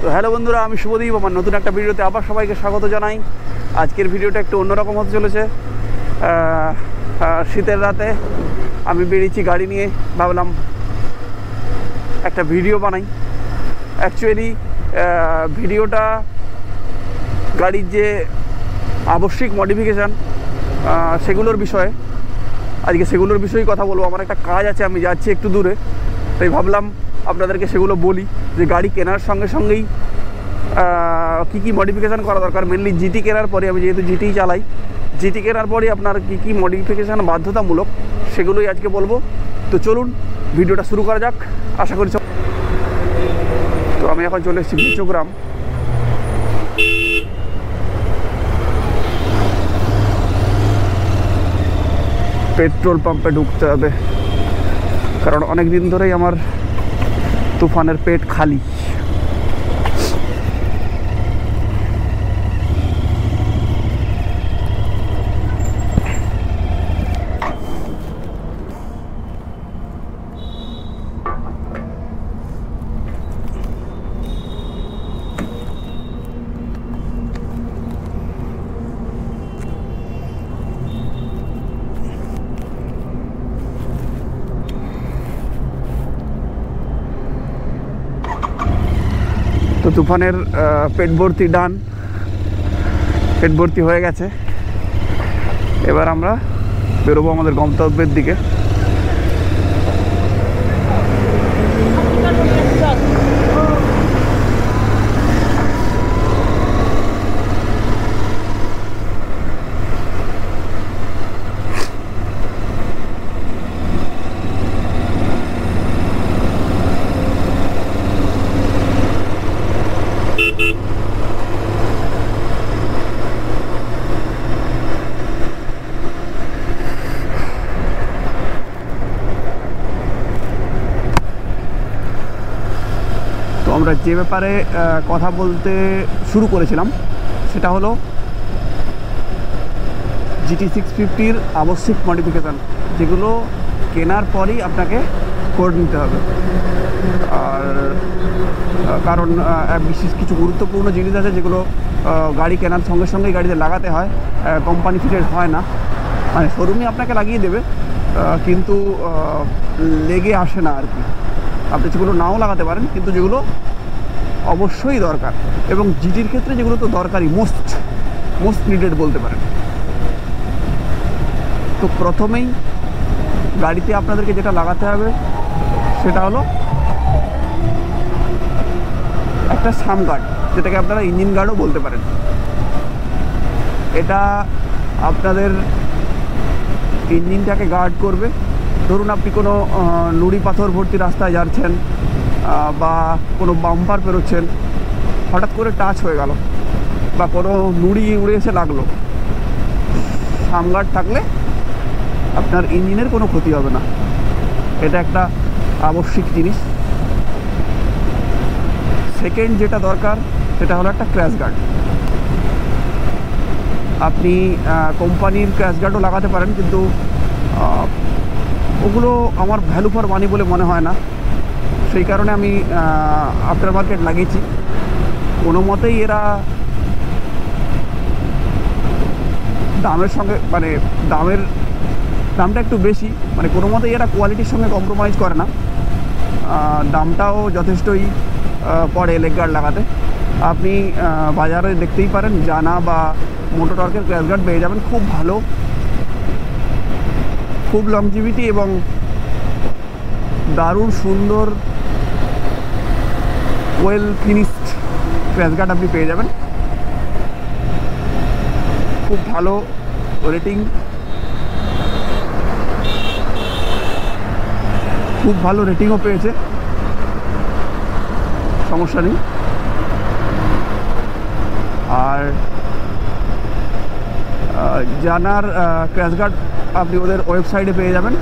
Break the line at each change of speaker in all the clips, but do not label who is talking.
তো হ্যালো বন্ধুরা, আমি শুভদীপ। আমার নতুন একটা ভিডিওতে আবার সবাইকে স্বাগত জানাই। আজকের ভিডিওটা একটু অন্যরকম হতে চলেছে। শীতের রাতে আমি বেরিয়েছি গাড়ি নিয়ে, ভাবলাম একটা ভিডিও বানাই। অ্যাকচুয়ালি ভিডিওটা গাড়ির যে আবশ্যিক মডিফিকেশান সেগুলোর বিষয়ে, আজকে সেগুলোর বিষয়েই কথা বলবো। আমার একটা কাজ আছে, আমি যাচ্ছি একটু দূরে, তাই ভাবলাম আপনাদেরকে সেগুলো বলি যে গাড়ি কেনার সঙ্গে সঙ্গেই কী কী মডিফিকেশান করা দরকার। মেনলি জিটি কেনার পরে, আমি যেহেতু জিটিই চালাই, জিটি কেনার পরে আপনার কী কী মডিফিকেশান বাধ্যতামূলক সেগুলোই আজকে বলবো। তো চলুন ভিডিওটা শুরু করা যাক। আশা করি তো আমি এখন চলে এসেছি বিচগ্রাম। পেট্রোল পাম্পে ঢুকতে হবে, কারণ অনেক দিন ধরেই আমার তুফানের পেট খালি। তো তুফানের পেট ভর্তি ডান, পেট ভর্তি হয়ে গেছে। এবার আমরা বেরোবো আমাদের গন্তব্যের দিকে। আমরা যে ব্যাপারে কথা বলতে শুরু করেছিলাম সেটা হলো GT 650-র আবশ্যিক মডিফিকেশান, যেগুলো কেনার পরই আপনাকে করে নিতে হবে। আর কারণ বিশেষ কিছু গুরুত্বপূর্ণ জিনিস আছে যেগুলো গাড়ি কেনার সঙ্গে সঙ্গেই গাড়িতে লাগাতে হয়, কোম্পানি ফিটেড হয় না। মানে শোরুমে আপনাকে লাগিয়ে দেবে, কিন্তু লেগে আসে না আর কি। আপনি সেগুলো নাও লাগাতে পারেন, কিন্তু যেগুলো অবশ্যই দরকার, এবং জিটির ক্ষেত্রে যেগুলো তো দরকারই, মোস্ট নিডেড বলতে পারেন। তো প্রথমেই গাড়িতে আপনাদেরকে যেটা লাগাতে হবে সেটা হলো একটা সাম গার্ড, যেটাকে আপনারা ইঞ্জিন গার্ডও বলতে পারেন। এটা আপনাদের ইঞ্জিনটাকে গার্ড করবে। ধরুন আপনি কোনো নুড়ি পাথর ভর্তি রাস্তায় যাচ্ছেন বা কোনো বাম্পার পেরোচ্ছেন, হঠাৎ করে টাচ হয়ে গেল বা কোনো নুড়ি উড়ে এসে লাগলো, সামগার্ড থাকলে আপনার ইঞ্জিনের কোনো ক্ষতি হবে না। এটা একটা আবশ্যিক জিনিস। সেকেন্ড যেটা দরকার সেটা হলো একটা ক্র্যাশ গার্ড। আপনি কোম্পানির ক্র্যাশ গার্ডও লাগাতে পারেন, কিন্তু ওগুলো আমার ভ্যালু ফর মানি বলে মনে হয় না। সেই কারণে আমি আফটার মার্কেট লাগিয়েছি। কোনো মতেই এরা দামের সঙ্গে, মানে দামটা একটু বেশি, মানে কোনো মতেই এরা কোয়ালিটির সঙ্গে কম্প্রোমাইজ করে না। দামটাও যথেষ্টই পড়ে লেগ গার্ড লাগাতে। আপনি বাজারে দেখতেই পারেন, জানা বা মোটো টর্কের ক্র্যাশ গার্ড পেয়ে যাবেন, খুব ভালো, খুব লংজিভিটি এবং দারুণ সুন্দর ওয়েল ফিনিশড ক্র্যাশ গার্ড আপনি পেয়ে যাবেন। খুব ভালো রেটিং, খুব ভালো রেটিংও পেয়েছে, সমস্যা নেই। আর জানার ক্র্যাশ গার্ড আপনি ওদের ওয়েবসাইটে পেয়ে যাবেন,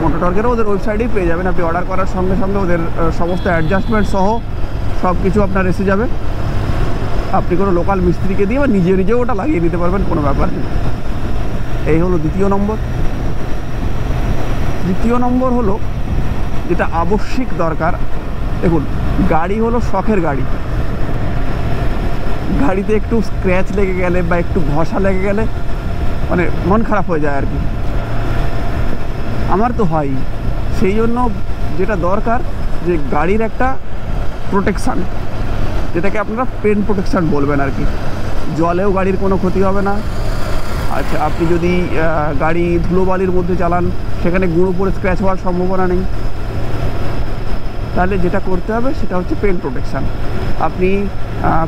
মোটো টর্কেরও ওদের ওয়েবসাইটেই পেয়ে যাবেন। আপনি অর্ডার করার সঙ্গে সঙ্গে ওদের সমস্ত অ্যাডজাস্টমেন্ট সহ সব কিছু আপনার এসে যাবে। আপনি কোনো লোকাল মিস্ত্রিকে দিয়ে বা নিজেও ওটা লাগিয়ে নিতে পারবেন, কোনো ব্যাপার নেই। এই হলো দ্বিতীয় নম্বর। তৃতীয় নম্বর হলো যেটা আবশ্যিক দরকার। দেখুন, গাড়ি হলো শখের গাড়ি, গাড়িতে একটু স্ক্র্যাচ লেগে গেলে বা একটু ঘষা লেগে গেলে মানে মন খারাপ হয়ে যায় আর কি। আমার তো হয়, সেই জন্য যেটা দরকার যে গাড়ির একটা প্রোটেকশান, যেটাকে আপনারা পেন প্রোটেকশান বলবেন আর কি। জলেও গাড়ির কোনো ক্ষতি হবে না। আচ্ছা, আপনি যদি গাড়ি ধুলোবালির মধ্যে চালান, সেখানে গুঁড়ো পড়ে স্ক্র্যাচ হওয়ার সম্ভাবনা নেই। তাহলে যেটা করতে হবে সেটা হচ্ছে পেন প্রোটেকশান। আপনি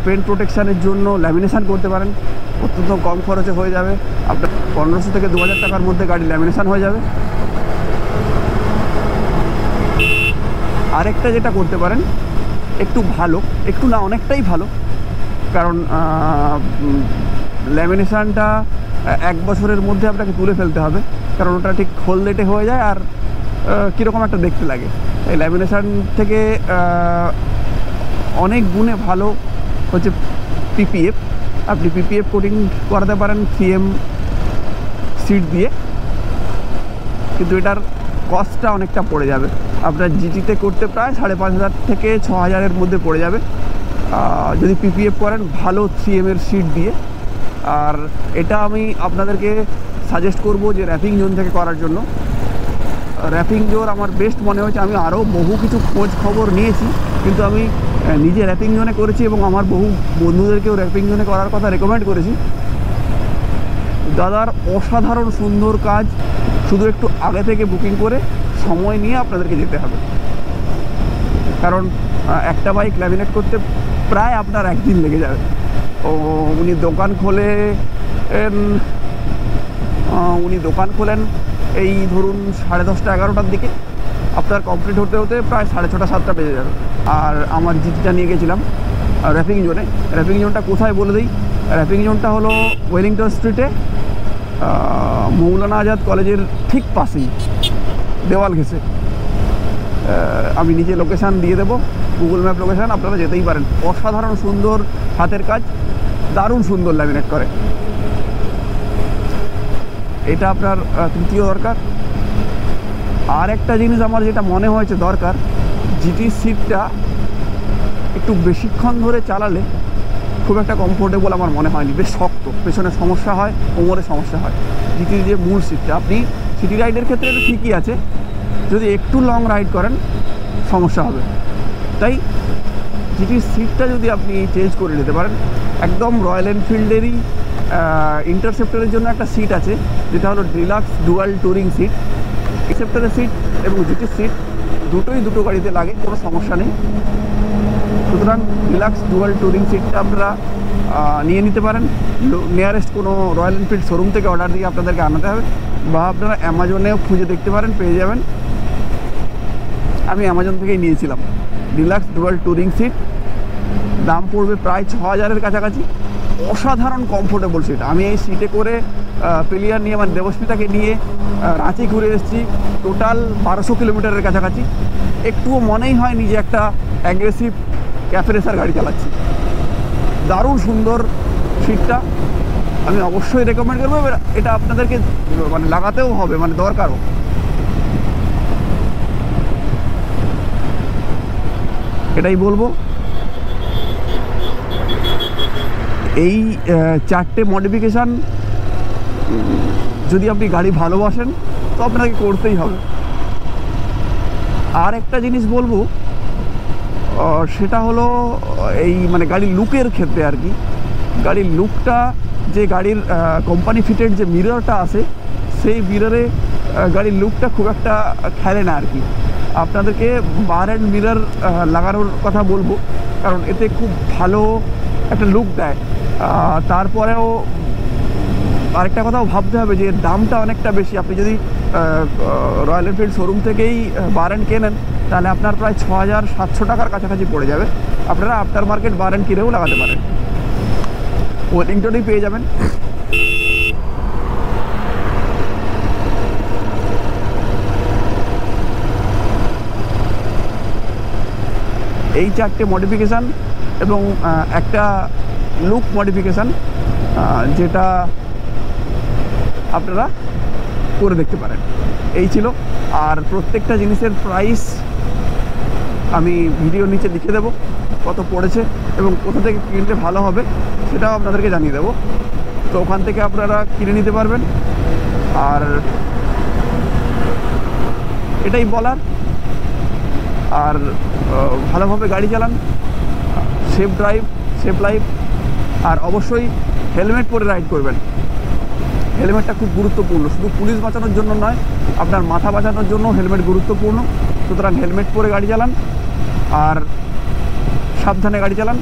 পেন প্রোটেকশানের জন্য ল্যামিনেশান করতে পারেন, অত্যন্ত কম খরচে হয়ে যাবে। আপনার 1500 থেকে 2000 টাকার মধ্যে গাড়ি ল্যামিনেশান হয়ে যাবে। আরেকটা যেটা করতে পারেন, একটু ভালো, একটু না অনেকটাই ভালো, কারণ ল্যামিনেশানটা 1 বছরের মধ্যে আপনাকে তুলে ফেলতে হবে, কারণ ওটা ঠিক হলদেটে হয়ে যায় আর কীরকম একটা দেখতে লাগে। এই ল্যামিনেশান থেকে অনেক গুণে ভালো হচ্ছে পিপিএফ। আপনি পিপিএফ কোটিং করাতে পারেন 3M সিট দিয়ে, কিন্তু এটার কস্টটা অনেকটা পড়ে যাবে। আপনার জিটিতে করতে প্রায় 5500 থেকে 6000-এর মধ্যে পড়ে যাবে যদি পিপিএফ করেন ভালো 3M-এর সিট দিয়ে। আর এটা আমি আপনাদেরকে সাজেস্ট করব যে র্যাপিং জোন থেকে করার জন্য। র্যাপিং জোন আমার বেস্ট মনে হয়েছে। আমি আরও বহু কিছু খোঁজ খবর নিয়েছি, কিন্তু আমি নিজে র্যাপিং জোনে করেছি এবং আমার বহু বন্ধুদেরকেও র্যাপিং জোনে করার কথা রেকমেন্ড করেছি। দাদার অসাধারণ সুন্দর কাজ, শুধু একটু আগে থেকে বুকিং করে সময় নিয়ে আপনাদেরকে যেতে হবে, কারণ একটা বাইক ল্যামিনেট করতে প্রায় আপনার 1 দিন লেগে যাবে। উনি দোকান খোলেন এই ধরুন 10:30 11টার দিকে, আপনার কমপ্লিট হতে হতে প্রায় 6:30 7টা বেজে যাবে। আর আমার জিটিটা নিয়ে গেছিলাম র্যাপিং জোনে। র্যাপিং জোনটা কোথায় বলে দিই, র্যাপিং জোনটা হলো ওয়েলিংটন স্ট্রিটে মৌলানা আজাদ কলেজের ঠিক পাশেই, দেওয়াল ঘেঁষে। আমি নিচে লোকেশান দিয়ে দেবো, গুগল ম্যাপ লোকেশান, আপনারা যেতেই পারেন। অসাধারণ সুন্দর হাতের কাজ, দারুণ সুন্দর ল্যামিনেট করে। এটা আপনার তৃতীয় দরকার। আর একটা জিনিস আমার যেটা মনে হয়েছে দরকার, জিটির সিটটা একটু বেশিক্ষণ ধরে চালালে খুব একটা কমফোর্টেবল আমার মনে হয়নি, বেশ শক্ত, পেছনে সমস্যা হয়, কোমরে সমস্যা হয়। জিটির যে মূল সিটটা, আপনি সিটি রাইডের ক্ষেত্রে এটা ঠিকই আছে, যদি একটু লং রাইড করেন সমস্যা হবে। তাই জিটির সিটটা যদি আপনি চেঞ্জ করে নিতে পারেন, একদম রয়্যাল এনফিল্ডেরই ইন্টারসেপ্টরের জন্য একটা সিট আছে, যেটা হলো ডিলাক্স ডুয়াল টুরিং সিট। ইন্টারসেপ্টরের সিট এবং জিটির সিট দুটোই দুটো গাড়িতে লাগে, কোনো সমস্যা নেই। সুতরাং ডিলাক্স ডুয়াল টুরিং সিটটা আপনারা নিয়ে নিতে পারেন। নিয়ারেস্ট কোনো রয়্যাল এনফিল্ড শোরুম থেকে অর্ডার দিয়ে আপনাদেরকে আনাতে হবে, বা আপনারা অ্যামাজনেও খুঁজে দেখতে পারেন, পেয়ে যাবেন। আমি অ্যামাজন থেকেই নিয়েছিলাম ডিলাক্স ডুয়াল টুরিং সিট। দাম পড়বে প্রায় 6000-এর কাছাকাছি। অসাধারণ কমফোর্টেবল সিট। আমি এই সিটে করে পেলিয়ার নিয়ে, মানে দেবস্মিতাকে নিয়ে রাঁচি ঘুরে এসেছি, টোটাল 1200 কিলোমিটারের কাছাকাছি। একটুও মনেই হয়নি যে একটা অ্যাগ্রেসিভ ক্যাফে রেসার গাড়ি চালাচ্ছি। দারুণ সুন্দর সিটটা, আমি অবশ্যই রেকমেন্ড করবো। এটা আপনাদেরকে মানে লাগাতেও হবে, মানে দরকারও। এটাই বলবো। এই 4টে মডিফিকেশান যদি আপনি গাড়ি ভালোবাসেন তো আপনাকে করতেই হবে। আর একটা জিনিস বলবো, সেটা হলো এই মানে গাড়ির লুকের ক্ষেত্রে আর কি। গাড়ির লুকটা, যে গাড়ির কোম্পানি ফিটেড যে মিররটা আছে, সেই মিররে গাড়ির লুকটা খুব একটা খেলে না আর কি। আপনাদেরকে বার অ্যান্ড মিরর লাগানোর কথা বলবো, কারণ এতে খুব ভালো একটা লুক দেয়। তারপরেও আরেকটা কথাও ভাবতে হবে যে দামটা অনেকটা বেশি। আপনি যদি রয়্যাল এনফিল্ড শোরুম থেকেই বার অ্যান্ড কেনেন, তাহলে আপনার প্রায় 6700 টাকার কাছাকাছি পড়ে যাবে। আপনারা আফটার মার্কেট বার অ্যান্ড কিনেও লাগাতে পারেন, ওয়েলিংটনেই পেয়ে যাবেন। এই 4টে মডিফিকেশান এবং একটা লুক মডিফিকেশান, যেটা আপনারা করে দেখতে পারেন, এই ছিল। আর প্রত্যেকটা জিনিসের প্রাইস আমি ভিডিওর নিচে লিখে দেবো কত পড়েছে এবং কোথা থেকে কিনলে ভালো হবে সেটাও আপনাদেরকে জানিয়ে দেবো। তো ওখান থেকে আপনারা কিনে নিতে পারবেন। আর এটাই বলার। আর ভালোভাবে গাড়ি চালান, সেফ ড্রাইভ, সেফ লাইফ। আর অবশ্যই হেলমেট পরে রাইড করবেন। হেলমেটটা খুব গুরুত্বপূর্ণ, শুধু পুলিশ বাঁচানোর জন্য নয়, আপনার মাথা বাঁচানোর জন্য হেলমেট গুরুত্বপূর্ণ। সুতরাং হেলমেট পরে গাড়ি চালান আর সাবধানে গাড়ি চালান।